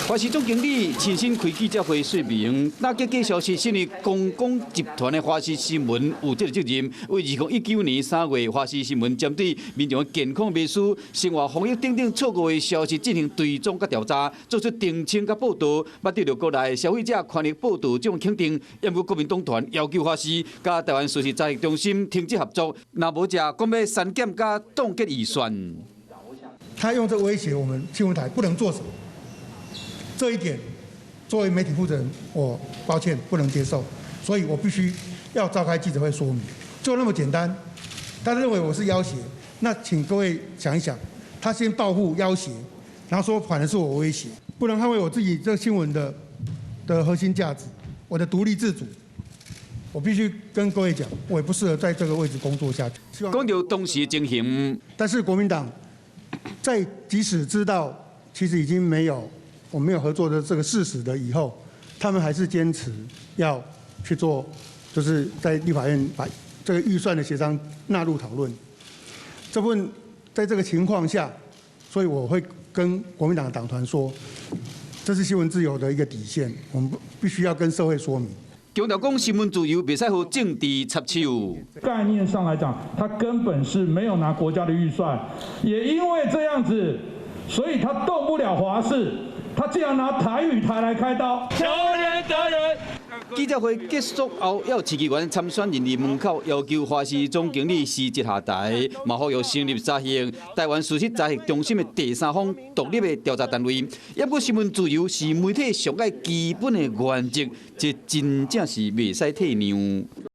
华视总经理亲身开记者会说明，打击假消息是因公共集团的华视新闻有这个责任。为2019年3月，华视新闻针对民众的健康、秘书、生活、防疫等等错误的消息进行追踪甲调查，做出澄清甲报道，捌得到国内消费者权益报道这种肯定。因为国民党团要求华视甲台湾事实查核中心停止合作，若无者讲要删减甲冻结预算。他用这威胁我们新闻台不能做什么。 这一点，作为媒体负责人，我抱歉不能接受，所以我必须要召开记者会说明，就那么简单。他认为我是要挟，那请各位想一想，他先报复要挟，然后说反而是我威胁，不能捍卫我自己这新闻的核心价值，我的独立自主。我必须跟各位讲，我也不适合在这个位置工作下去。讲到当时的情形，但是国民党在即使知道其实已经没有。 我们没有合作的这个事实的以后，他们还是坚持要去做，就是在立法院把这个预算的协商纳入讨论。这部分在这个情况下，所以我会跟国民党的党团说，这是新闻自由的一个底线，我们必须要跟社会说明。强调讲新闻自由袂使和政治插手。概念上来讲，他根本是没有拿国家的预算，也因为这样子，所以他动不了华视。 他竟然拿台语台来开刀，求人得人。记者会结束后，有市议员参选人伫门口要求华视总经理辞职下台，嘛呼吁成立查核台湾事实查核中心的第三方独立的调查单位。也不新闻自由是媒体上爱基本的原则，这真正是袂使退让。